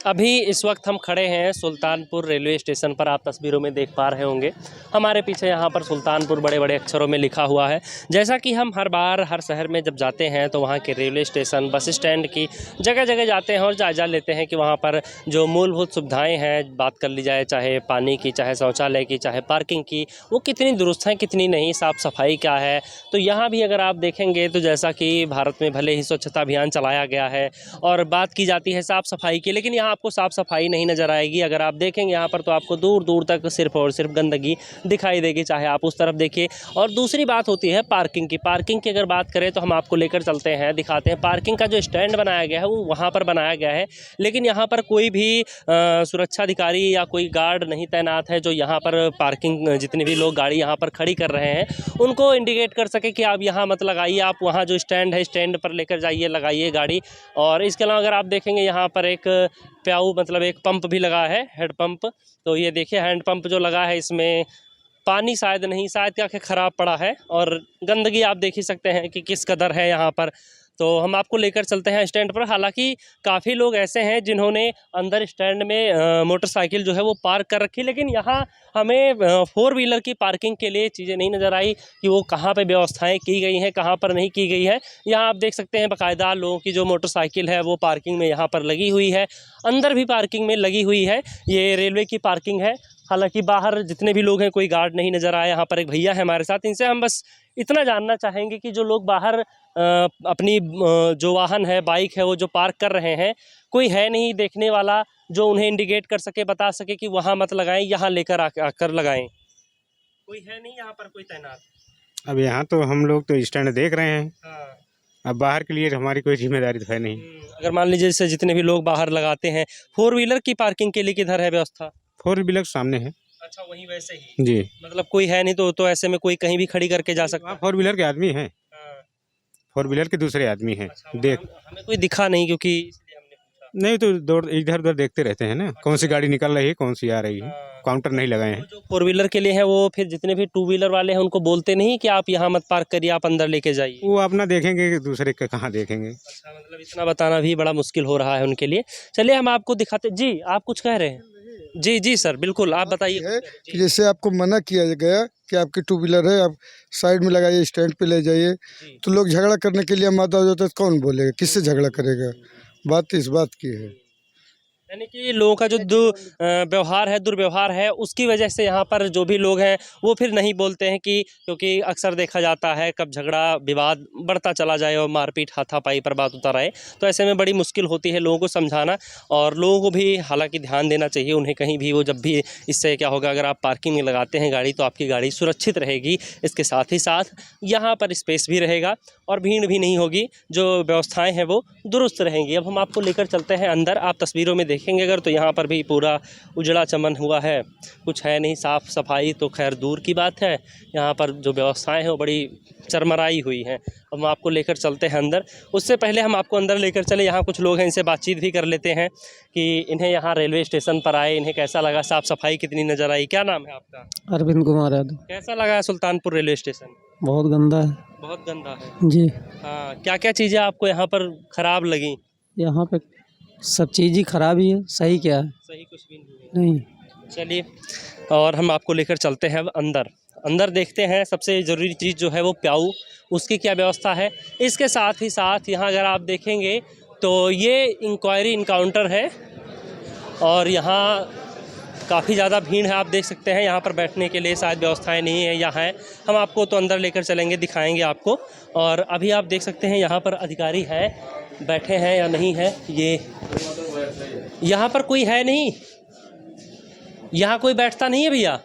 अभी इस वक्त हम खड़े हैं सुल्तानपुर रेलवे स्टेशन पर। आप तस्वीरों में देख पा रहे होंगे हमारे पीछे यहाँ पर सुल्तानपुर बड़े बड़े अक्षरों में लिखा हुआ है। जैसा कि हम हर बार हर शहर में जब जाते हैं तो वहाँ के रेलवे स्टेशन बस स्टैंड की जगह जगह जाते हैं और जायजा लेते हैं कि वहाँ पर जो मूलभूत सुविधाएँ हैं, बात कर ली जाए चाहे पानी की, चाहे शौचालय की, चाहे पार्किंग की, वो कितनी दुरुस्त हैं, कितनी नहीं, साफ़ सफाई क्या है। तो यहाँ भी अगर आप देखेंगे तो जैसा कि भारत में भले ही स्वच्छता अभियान चलाया गया है और बात की जाती है साफ़ सफाई की, लेकिन यहाँ आपको साफ़ सफाई नहीं नज़र आएगी। अगर आप देखेंगे यहाँ पर तो आपको दूर दूर तक सिर्फ और सिर्फ गंदगी दिखाई देगी, चाहे आप उस तरफ देखिए। और दूसरी बात होती है पार्किंग की। पार्किंग की अगर बात करें तो हम आपको लेकर चलते हैं, दिखाते हैं। पार्किंग का जो स्टैंड बनाया गया है वो वहाँ पर बनाया गया है, लेकिन यहाँ पर कोई भी सुरक्षा अधिकारी या कोई गार्ड नहीं तैनात है जो यहाँ पर पार्किंग, जितने भी लोग गाड़ी यहाँ पर खड़ी कर रहे हैं उनको इंडिकेट कर सके कि आप यहाँ मत लगाइए, आप वहाँ जो स्टैंड है स्टैंड पर लेकर जाइए, लगाइए गाड़ी। और इसके अलावा अगर आप देखेंगे यहाँ पर एक प्याऊ मतलब एक पंप भी लगा है, हेड पंप। तो ये देखिए हैंड पंप जो लगा है इसमें पानी शायद नहीं, शायद क्या ख़राब पड़ा है और गंदगी आप देख ही सकते हैं कि किस कदर है यहाँ पर। तो हम आपको लेकर चलते हैं स्टैंड पर। हालांकि काफ़ी लोग ऐसे हैं जिन्होंने अंदर स्टैंड में मोटरसाइकिल जो है वो पार्क कर रखी, लेकिन यहाँ हमें फोर व्हीलर की पार्किंग के लिए चीज़ें नहीं नज़र आई कि वो कहाँ पे व्यवस्थाएं की गई हैं, कहाँ पर नहीं की गई है। यहाँ आप देख सकते हैं बाकायदा लोगों की जो मोटरसाइकिल है वो पार्किंग में यहाँ पर लगी हुई है, अंदर भी पार्किंग में लगी हुई है। ये रेलवे की पार्किंग है। हालांकि बाहर जितने भी लोग हैं कोई गार्ड नहीं नज़र आया। यहाँ पर एक भैया है हमारे साथ, इनसे हम बस इतना जानना चाहेंगे कि जो लोग बाहर अपनी जो वाहन है, बाइक है, वो जो पार्क कर रहे हैं, कोई है नहीं देखने वाला जो उन्हें इंडिकेट कर सके, बता सके कि वहाँ मत लगाएं, यहाँ लेकर आकर लगाएं? कोई है नहीं यहाँ पर कोई तैनात? अब यहाँ तो हम लोग तो स्टैंड देख रहे हैं। हाँ। अब बाहर के लिए हमारी कोई जिम्मेदारी तो है नहीं। अगर मान लीजिए जैसे जितने भी लोग बाहर लगाते हैं, फोर व्हीलर की पार्किंग के लिए किधर है व्यवस्था? फोर व्हीलर सामने है। अच्छा, वहीं वैसे ही जी, मतलब कोई है नहीं तो ऐसे में कोई कहीं भी खड़ी करके जा सकता है? फोर व्हीलर के आदमी हैं, हाँ। फोर व्हीलर के दूसरे आदमी हैं। अच्छा, देख हमें कोई दिखा नहीं क्योंकि इसलिए हमने पूछा। नहीं तो दौड़ इधर उधर देखते रहते हैं ना, कौन सी गाड़ी निकल रही है, कौन सी आ रही है। हाँ। काउंटर नहीं लगाए हैं। जो फोर व्हीलर के लिए है वो फिर जितने भी टू व्हीलर वाले हैं उनको बोलते नहीं कि आप यहाँ मत पार्क करिए, आप अंदर लेके जाइए? वो अपना देखेंगे कि दूसरे का कहाँ देखेंगे। अच्छा, मतलब इतना बताना भी बड़ा मुश्किल हो रहा है उनके लिए। चलिए हम आपको दिखाते। जी, आप कुछ कह रहे हैं? जी जी सर, बिल्कुल आप बताइए। है कि जैसे आपको मना किया गया कि आपकी टू व्हीलर है, आप साइड में लगाइए, स्टैंड पे ले जाइए, तो लोग झगड़ा करने के लिए मादा हो जाता है, कौन बोलेगा, किससे झगड़ा करेगा? बात इस बात की है, यानी कि लोगों का जो व्यवहार है, दुर्व्यवहार है, उसकी वजह से यहाँ पर जो भी लोग हैं वो फिर नहीं बोलते हैं कि, क्योंकि अक्सर देखा जाता है कब झगड़ा विवाद बढ़ता चला जाए और मारपीट हाथापाई पर बात उतर आए, तो ऐसे में बड़ी मुश्किल होती है लोगों को समझाना। और लोगों को भी हालांकि ध्यान देना चाहिए उन्हें कहीं भी, वो जब भी, इससे क्या होगा, अगर आप पार्किंग में लगाते हैं गाड़ी तो आपकी गाड़ी सुरक्षित रहेगी, इसके साथ ही साथ यहाँ पर स्पेस भी रहेगा और भीड़ भी नहीं होगी, जो व्यवस्थाएँ हैं वो दुरुस्त रहेंगी। अब हम आपको लेकर चलते हैं अंदर। आप तस्वीरों में देखेंगे अगर तो यहाँ पर भी पूरा उजड़ा चमन हुआ है, कुछ है नहीं, साफ़ सफाई तो खैर दूर की बात है, यहाँ पर जो व्यवस्थाएं हैं वो बड़ी चरमराई हुई हैं। अब हम आपको लेकर चलते हैं अंदर। उससे पहले हम आपको अंदर लेकर चले, यहाँ कुछ लोग हैं, इनसे बातचीत भी कर लेते हैं कि इन्हें यहाँ रेलवे स्टेशन पर आए इन्हें कैसा लगा, साफ़ सफाई कितनी नज़र आई। क्या नाम है आपका? अरविंद कुमार यादव। कैसा लगा सुल्तानपुर रेलवे स्टेशन? बहुत गंदा है। बहुत गंदा है जी। हाँ, क्या क्या चीज़ें आपको यहाँ पर ख़राब लगी? यहाँ पे सब चीज़ ही खराब ही है, सही क्या है? सही कुछ भी नहीं। नहीं। चलिए, और हम आपको लेकर चलते हैं अब अंदर। अंदर देखते हैं सबसे ज़रूरी चीज़ जो है वो प्याऊ, उसकी क्या व्यवस्था है। इसके साथ ही साथ यहाँ अगर आप देखेंगे तो ये इंक्वायरी इनकाउंटर है और यहाँ काफ़ी ज़्यादा भीड़ है, आप देख सकते हैं। यहाँ पर बैठने के लिए शायद व्यवस्थाएं नहीं है या है, हम आपको तो अंदर लेकर चलेंगे, दिखाएंगे आपको। और अभी आप देख सकते हैं यहाँ पर अधिकारी है, बैठे हैं या नहीं है, ये यहाँ पर कोई है नहीं, यहाँ कोई बैठता नहीं है भैया?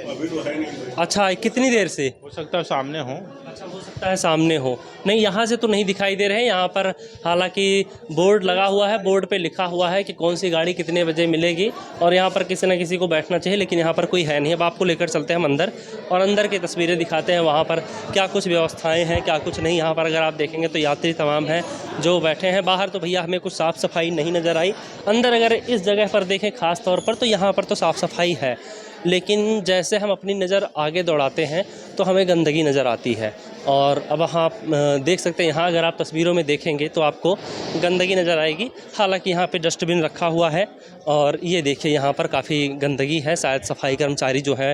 अभी तो है नहीं। अच्छा, कितनी देर से? हो सकता है सामने हो। अच्छा, हो सकता है सामने हो। नहीं, यहाँ से तो नहीं दिखाई दे रहे हैं। यहाँ पर हालांकि बोर्ड लगा हुआ है, बोर्ड पे लिखा हुआ है कि कौन सी गाड़ी कितने बजे मिलेगी और यहाँ पर किसी न किसी को बैठना चाहिए, लेकिन यहाँ पर कोई है नहीं। अब आपको लेकर चलते हैं हम अंदर और अंदर की तस्वीरें दिखाते हैं, वहाँ पर क्या कुछ व्यवस्थाएँ हैं, क्या कुछ नहीं। यहाँ पर अगर आप देखेंगे तो यात्री तमाम हैं जो बैठे हैं। बाहर तो भैया हमें कुछ साफ़ सफाई नहीं नज़र आई। अंदर अगर इस जगह पर देखें ख़ास तौर पर तो यहाँ पर तो साफ़ सफाई है, लेकिन जैसे हम अपनी नज़र आगे दौड़ाते हैं तो हमें गंदगी नज़र आती है। और अब आप देख सकते हैं यहाँ अगर आप तस्वीरों में देखेंगे तो आपको गंदगी नज़र आएगी। हालांकि यहाँ पे डस्टबिन रखा हुआ है और ये देखिए यहाँ पर काफ़ी गंदगी है। शायद सफाई कर्मचारी जो है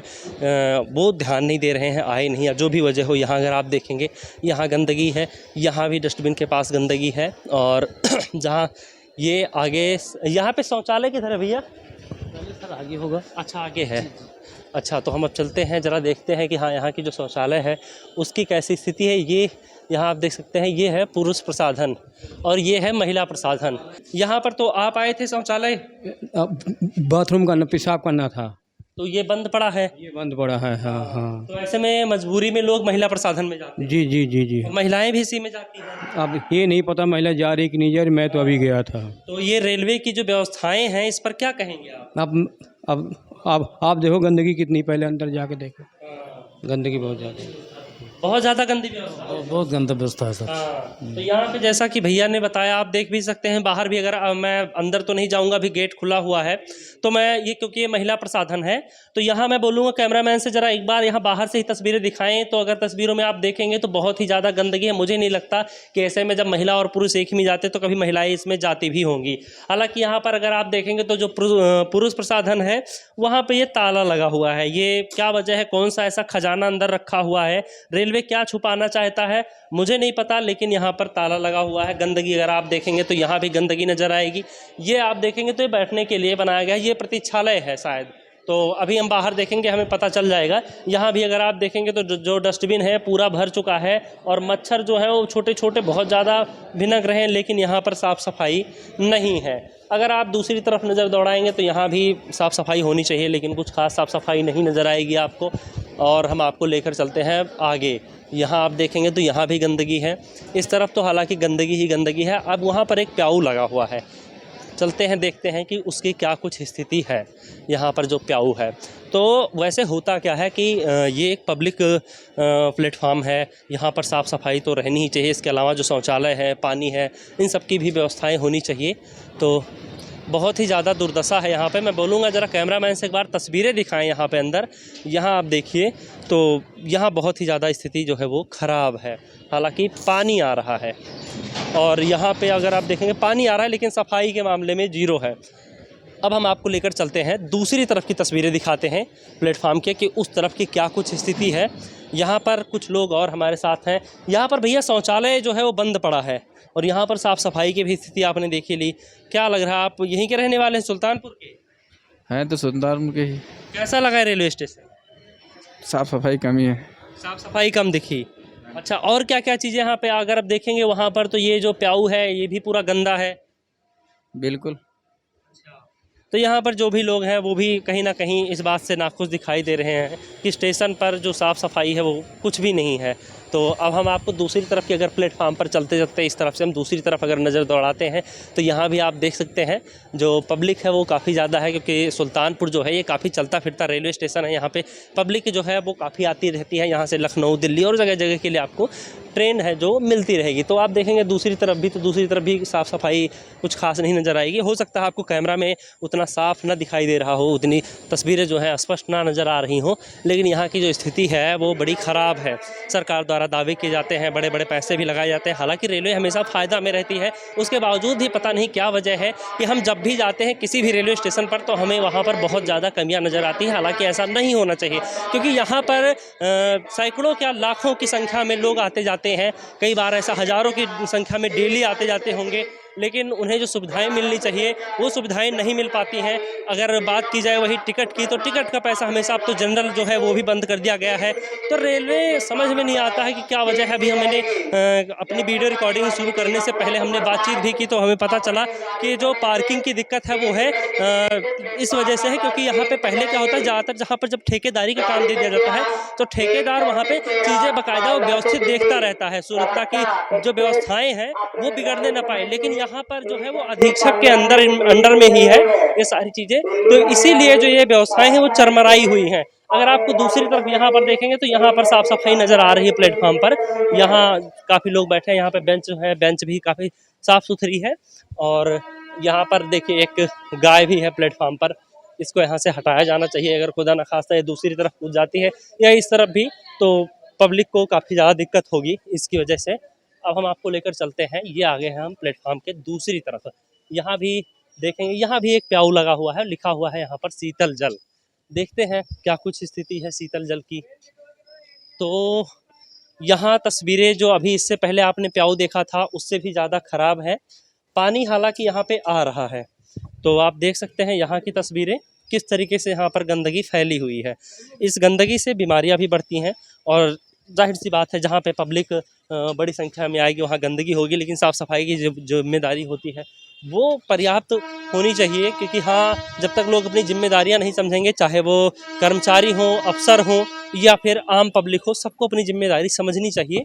वो ध्यान नहीं दे रहे हैं, आए नहीं, या जो भी वजह हो। यहाँ अगर आप देखेंगे यहाँ गंदगी है, यहाँ भी डस्टबिन के पास गंदगी है। और जहाँ ये आगे यहाँ पे शौचालय किधर है भैया? सर आगे होगा। अच्छा आगे है। अच्छा तो हम अब चलते हैं, ज़रा देखते हैं कि हाँ यहाँ की जो शौचालय है उसकी कैसी स्थिति है। ये यहाँ आप देख सकते हैं ये है पुरुष प्रसाधन और ये है महिला प्रसाधन। यहाँ पर तो आप आए थे शौचालय, बाथरूम करना, पेशाब करना था, तो ये बंद पड़ा है। ये बंद पड़ा है। हाँ हाँ। तो ऐसे में मजबूरी में लोग महिला प्रसाधन में जाते हैं। जी जी जी जी। और महिलाएं भी इसी में जाती हैं। अब ये नहीं पता महिला जा रही कि नहीं जा रही, मैं तो अभी गया था। तो ये रेलवे की जो व्यवस्थाएं हैं इस पर क्या कहेंगे आप? अब आप देखो गंदगी कितनी, पहले अंदर जाके देखो, गंदगी बहुत ज़्यादा है। बहुत ज़्यादा गंदी व्यवस्था है। बहुत गंदा व्यवस्था है सर। हाँ, तो यहाँ पे जैसा कि भैया ने बताया आप देख भी सकते हैं, बाहर भी अगर मैं अंदर तो नहीं जाऊँगा, अभी गेट खुला हुआ है तो मैं ये, क्योंकि ये महिला प्रसाधन है तो यहाँ मैं बोलूँगा कैमरामैन से ज़रा एक बार यहाँ बाहर से ही तस्वीरें दिखाएं। तो अगर तस्वीरों में आप देखेंगे तो बहुत ही ज़्यादा गंदगी है। मुझे नहीं लगता कि ऐसे में जब महिला और पुरुष एक ही में जाते तो कभी महिलाएं इसमें जाती भी होंगी। हालांकि यहाँ पर अगर आप देखेंगे तो जो पुरुष प्रसाधन है वहाँ पर ये ताला लगा हुआ है। ये क्या वजह है, कौन सा ऐसा खजाना अंदर रखा हुआ है, रेलवे क्या छुपाना चाहता है, मुझे नहीं पता, लेकिन यहाँ पर ताला लगा हुआ है। गंदगी अगर आप देखेंगे तो यहाँ भी गंदगी नज़र आएगी। ये आप देखेंगे तो ये बैठने के लिए बनाया गया है, ये प्रतीक्षालय है शायद। तो अभी हम बाहर देखेंगे, हमें पता चल जाएगा। यहाँ भी अगर आप देखेंगे तो जो डस्टबिन है पूरा भर चुका है और मच्छर जो है वो छोटे छोटे बहुत ज़्यादा भिनक रहे हैं, लेकिन यहाँ पर साफ़ सफाई नहीं है। अगर आप दूसरी तरफ नज़र दौड़ाएंगे तो यहाँ भी साफ़ सफाई होनी चाहिए, लेकिन कुछ खास साफ़ सफाई नहीं नज़र आएगी आपको। और हम आपको लेकर चलते हैं आगे। यहाँ आप देखेंगे तो यहाँ भी गंदगी है, इस तरफ तो हालांकि गंदगी ही गंदगी है। अब वहाँ पर एक प्याऊ लगा हुआ है, चलते हैं देखते हैं कि उसकी क्या कुछ स्थिति है। यहाँ पर जो प्याऊ है, तो वैसे होता क्या है कि ये एक पब्लिक प्लेटफॉर्म है, यहाँ पर साफ़ सफाई तो रहनी ही चाहिए। इसके अलावा जो शौचालय है, पानी है, इन सब की भी व्यवस्थाएं होनी चाहिए। तो बहुत ही ज़्यादा दुर्दशा है यहाँ पे। मैं बोलूँगा ज़रा कैमरामैन से एक बार तस्वीरें दिखाएं यहाँ पे अंदर। यहाँ आप देखिए तो यहाँ बहुत ही ज़्यादा स्थिति जो है वो ख़राब है। हालांकि पानी आ रहा है और यहाँ पे अगर आप देखेंगे पानी आ रहा है, लेकिन सफाई के मामले में ज़ीरो है। अब हम आपको लेकर चलते हैं, दूसरी तरफ की तस्वीरें दिखाते हैं प्लेटफार्म के कि उस तरफ की क्या कुछ स्थिति है। यहाँ पर कुछ लोग और हमारे साथ हैं। यहाँ पर भैया शौचालय जो है वो बंद पड़ा है और यहाँ पर साफ़ सफाई की भी स्थिति आपने देखी ली। क्या लग रहा है, आप यहीं के रहने वाले हैं, सुल्तानपुर के हैं? तो सुल्तानपुर के ही। कैसा लगा है रेलवे स्टेशन? साफ़ सफाई कमी है, साफ़ सफाई कम दिखी। अच्छा, और क्या क्या चीज़ें यहाँ पे अगर आप देखेंगे वहाँ पर तो ये जो प्याऊ है ये भी पूरा गंदा है। बिल्कुल। तो यहाँ पर जो भी लोग हैं वो भी कहीं ना कहीं इस बात से नाखुश दिखाई दे रहे हैं कि स्टेशन पर जो साफ़ सफाई है वो कुछ भी नहीं है। तो अब हम आपको दूसरी तरफ की, अगर प्लेटफार्म पर चलते चलते इस तरफ से हम दूसरी तरफ अगर नज़र दौड़ाते हैं तो यहाँ भी आप देख सकते हैं जो पब्लिक है वो काफ़ी ज़्यादा है, क्योंकि सुल्तानपुर जो है ये काफ़ी चलता फिरता रेलवे स्टेशन है। यहाँ पे पब्लिक जो है वो काफ़ी आती रहती है, यहाँ से लखनऊ, दिल्ली और जगह जगह के लिए आपको ट्रेन है जो मिलती रहेगी। तो आप देखेंगे दूसरी तरफ भी, तो दूसरी तरफ भी साफ़ सफाई कुछ खास नहीं नज़र आएगी। हो सकता है आपको कैमरा में उतना साफ़ ना दिखाई दे रहा हो, उतनी तस्वीरें जो हैं स्पष्ट ना नज़र आ रही हों, लेकिन यहाँ की जो स्थिति है वो बड़ी ख़राब है। सरकार द्वारा दावे किए जाते हैं, बड़े बड़े पैसे भी लगाए जाते हैं, हालांकि रेलवे हमेशा फ़ायदा में रहती है, उसके बावजूद भी पता नहीं क्या वजह है कि हम जब भी जाते हैं किसी भी रेलवे स्टेशन पर तो हमें वहाँ पर बहुत ज़्यादा कमियाँ नज़र आती हैं। हालांकि ऐसा नहीं होना चाहिए, क्योंकि यहाँ पर सैकड़ों क्या लाखों की संख्या में लोग आते जाते हैं, कई बार ऐसा हज़ारों की संख्या में डेली आते जाते होंगे, लेकिन उन्हें जो सुविधाएं मिलनी चाहिए वो सुविधाएं नहीं मिल पाती हैं। अगर बात की जाए वही टिकट की, तो टिकट का पैसा हमेशा अब तो जनरल जो है वो भी बंद कर दिया गया है। तो रेलवे समझ में नहीं आता है कि क्या वजह है। अभी हमने अपनी वीडियो रिकॉर्डिंग शुरू करने से पहले हमने बातचीत भी की तो हमें पता चला कि जो पार्किंग की दिक्कत है वो है इस वजह से है, क्योंकि यहाँ पर पहले क्या होता है, ज़्यादातर जहाँ पर जब ठेकेदारी का काम दे दिया जाता है तो ठेकेदार वहाँ पर चीज़ें बाकायदा व्यवस्थित देखता रहता है, सुरक्षा की जो व्यवस्थाएँ हैं वो बिगड़ने ना पाए। लेकिन यहाँ पर जो है वो अधीक्षक के अंडर में ही है ये सारी चीज़ें, तो इसीलिए जो ये व्यवस्थाएं हैं वो चरमराई हुई हैं। अगर आपको दूसरी तरफ यहाँ पर देखेंगे तो यहाँ पर साफ़ सफाई नज़र आ रही है प्लेटफॉर्म पर। यहाँ काफ़ी लोग बैठे हैं, यहाँ पे बेंच है, बेंच भी काफ़ी साफ़ सुथरी है। और यहाँ पर देखिए एक गाय भी है प्लेटफॉर्म पर, इसको यहाँ से हटाया जाना चाहिए। अगर खुदा न खास्ता ये दूसरी तरफ कूद जाती है या इस तरफ भी तो पब्लिक को काफ़ी ज़्यादा दिक्कत होगी इसकी वजह से। अब हम आपको लेकर चलते हैं, ये आ गए हैं हम प्लेटफॉर्म के दूसरी तरफ। यहाँ भी देखेंगे, यहाँ भी एक प्याऊ लगा हुआ है, लिखा हुआ है यहाँ पर शीतल जल। देखते हैं क्या कुछ स्थिति है शीतल जल की। तो यहाँ तस्वीरें जो अभी इससे पहले आपने प्याऊ देखा था उससे भी ज़्यादा ख़राब है। पानी हालांकि यहाँ पे आ रहा है, तो आप देख सकते हैं यहाँ की तस्वीरें किस तरीके से यहाँ पर गंदगी फैली हुई है। इस गंदगी से बीमारियाँ भी बढ़ती हैं और जाहिर सी बात है जहाँ पे पब्लिक बड़ी संख्या में आएगी वहाँ गंदगी होगी, लेकिन साफ़ सफाई की जो जिम्मेदारी होती है वो पर्याप्त होनी चाहिए। क्योंकि हाँ, जब तक लोग अपनी जिम्मेदारियाँ नहीं समझेंगे, चाहे वो कर्मचारी हों, अफसर हों या फिर आम पब्लिक हो, सबको अपनी जिम्मेदारी समझनी चाहिए।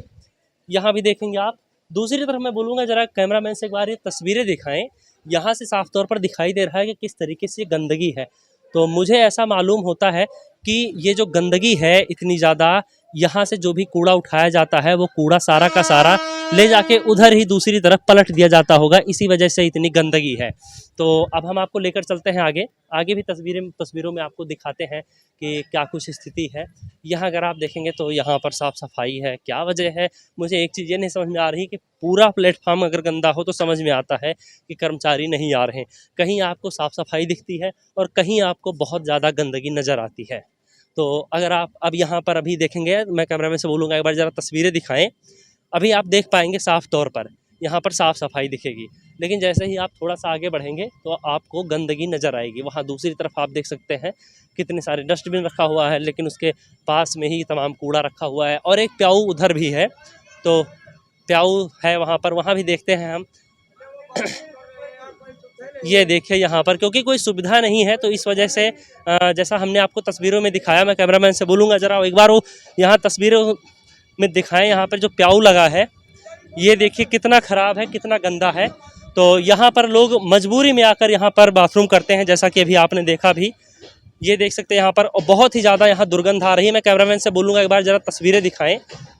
यहाँ भी देखेंगे आप। दूसरी तरफ मैं बोलूँगा, ज़रा कैमरामैन से एक बार ये तस्वीरें दिखाएं। यहाँ से साफ तौर पर दिखाई दे रहा है कि किस तरीके से गंदगी है। तो मुझे ऐसा मालूम होता है कि ये जो गंदगी है इतनी ज़्यादा, यहाँ से जो भी कूड़ा उठाया जाता है वो कूड़ा सारा का सारा ले जाके उधर ही दूसरी तरफ पलट दिया जाता होगा, इसी वजह से इतनी गंदगी है। तो अब हम आपको लेकर चलते हैं आगे। आगे भी तस्वीरों में आपको दिखाते हैं कि क्या कुछ स्थिति है। यहाँ अगर आप देखेंगे तो यहाँ पर साफ़ सफाई है, क्या वजह है मुझे एक चीज़ ये नहीं समझ में आ रही कि पूरा प्लेटफार्म अगर गंदा हो तो समझ में आता है कि कर्मचारी नहीं आ रहे हैं। कहीं आपको साफ़ सफाई दिखती है और कहीं आपको बहुत ज़्यादा गंदगी नज़र आती है। तो अगर आप अब यहाँ पर अभी देखेंगे, मैं कैमरामैन से बोलूँगा एक बार ज़रा तस्वीरें दिखाएं। अभी आप देख पाएंगे साफ़ तौर पर यहाँ पर साफ़ सफाई दिखेगी, लेकिन जैसे ही आप थोड़ा सा आगे बढ़ेंगे तो आपको गंदगी नज़र आएगी। वहाँ दूसरी तरफ आप देख सकते हैं कितने सारे डस्टबिन रखा हुआ है, लेकिन उसके पास में ही तमाम कूड़ा रखा हुआ है। और एक प्याऊ उधर भी है, तो प्याऊ है वहाँ पर, वहाँ भी देखते हैं हम। ये देखिए यहाँ पर क्योंकि कोई सुविधा नहीं है तो इस वजह से जैसा हमने आपको तस्वीरों में दिखाया, मैं कैमरामैन से बोलूँगा ज़रा एक बार वो यहाँ तस्वीरों में दिखाएं। यहाँ पर जो प्याऊ लगा है ये देखिए कितना ख़राब है, कितना गंदा है। तो यहाँ पर लोग मजबूरी में आकर यहाँ पर बाथरूम करते हैं, जैसा कि अभी आपने देखा भी। ये देख सकते हैं यहाँ पर बहुत ही ज़्यादा यहाँ दुर्गंध आ रही है। मैं कैमरामैन से बोलूँगा एक बार ज़रा तस्वीरें दिखाएं।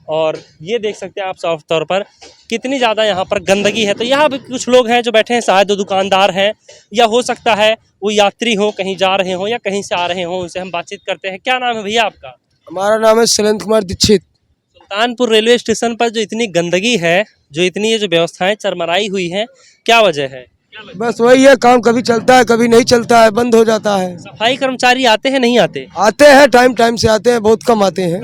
और ये देख सकते हैं आप साफ तौर पर कितनी ज़्यादा यहाँ पर गंदगी है। तो यहाँ भी कुछ लोग हैं जो बैठे हैं, शायद वो दुकानदार हैं या हो सकता है वो यात्री हो, कहीं जा रहे हों या कहीं से आ रहे हों। उनसे हम बातचीत करते हैं। क्या नाम है भैया आपका? हमारा नाम है शैलेंद्र कुमार दीक्षित। सुल्तानपुर रेलवे स्टेशन पर जो इतनी गंदगी है, जो इतनी ये जो व्यवस्थाएं चरमराई हुई हैं, क्या वजह है? बस वही है, काम कभी चलता है कभी नहीं चलता है, बंद हो जाता है। सफाई कर्मचारी आते हैं नहीं आते? आते हैं, टाइम से आते हैं, बहुत कम आते हैं।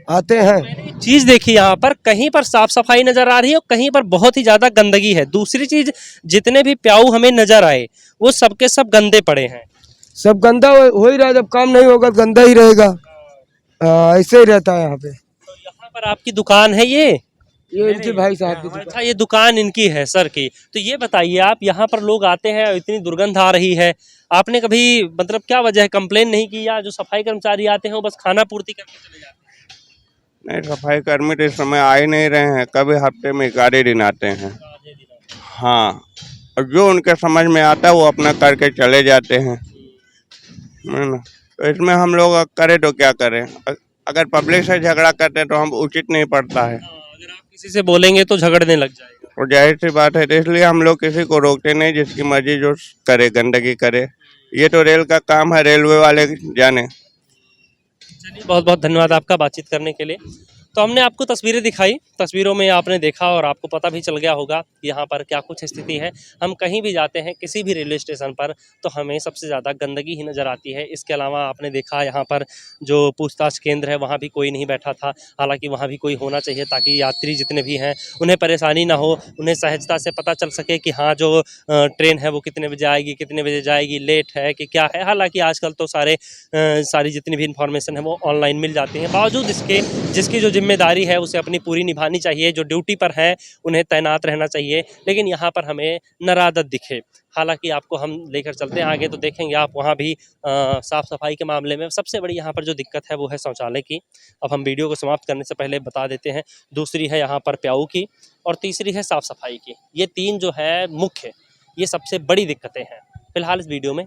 आते हैं। चीज देखिए यहाँ पर कहीं पर साफ सफाई नजर आ रही है और कहीं पर बहुत ही ज्यादा गंदगी है। दूसरी चीज, जितने भी प्याऊ हमें नजर आए वो सबके सब गंदे पड़े हैं। सब गंदा हो ही रहा है, जब काम नहीं होगा गंदा ही रहेगा। ऐसे ही रहता है यहाँ पे। तो यहाँ पर आपकी दुकान है ये इनके भाई साहब की दुकान। अच्छा, ये दुकान इनकी है सर की। तो ये बताइए आप, यहाँ पर लोग आते हैं और इतनी दुर्गंध आ रही है, आपने कभी मतलब क्या वजह है कंप्लेन नहीं की, या जो सफाई कर्मचारी आते हैं वो बस खाना पूर्ति करके चले जाते हैं? नहीं, सफाई कर्मी तो इस समय आ ही नहीं रहे हैं, कभी हफ्ते में 1 दिन आते हैं। हाँ, और जो उनके समझ में आता है वो अपना करके चले जाते हैं, है ना। तो इसमें हम लोग करें तो क्या करें, अगर पब्लिक से झगड़ा करते हैं तो हम उचित नहीं पड़ता है। अगर आप किसी से बोलेंगे तो झगड़ने लग जाएगा, और जाहिर सी बात है, तो इसलिए हम लोग किसी को रोकते नहीं, जिसकी मर्जी जो करे गंदगी करे। ये तो रेल का काम है, रेलवे वाले जाने। चलिए, बहुत बहुत धन्यवाद आपका बातचीत करने के लिए। तो हमने आपको तस्वीरें दिखाई, तस्वीरों में आपने देखा और आपको पता भी चल गया होगा कि यहाँ पर क्या कुछ स्थिति है। हम कहीं भी जाते हैं, किसी भी रेलवे स्टेशन पर, तो हमें सबसे ज़्यादा गंदगी ही नज़र आती है। इसके अलावा आपने देखा यहाँ पर जो पूछताछ केंद्र है वहाँ भी कोई नहीं बैठा था। हालांकि वहाँ भी कोई होना चाहिए ताकि यात्री जितने भी हैं उन्हें परेशानी ना हो, उन्हें सहजता से पता चल सके कि हाँ जो ट्रेन है वो कितने बजे आएगी, कितने बजे जाएगी, लेट है कि क्या है। हालाँकि आजकल तो सारी जितनी भी इंफॉर्मेशन है वो ऑनलाइन मिल जाती है। बावजूद इसके जिसकी जो जिम्मेदारी है उसे अपनी पूरी निभानी चाहिए, जो ड्यूटी पर है उन्हें तैनात रहना चाहिए। लेकिन यहाँ पर हमें नरादत दिखे। हालांकि आपको हम लेकर चलते हैं आगे तो देखेंगे आप वहाँ भी साफ़ सफाई के मामले में सबसे बड़ी यहाँ पर जो दिक्कत है वो है शौचालय की। अब हम वीडियो को समाप्त करने से पहले बता देते हैं, दूसरी है यहाँ पर प्याऊ की और तीसरी है साफ़ सफाई की। ये तीन जो है मुख्य, ये सबसे बड़ी दिक्कतें हैं फिलहाल इस वीडियो में।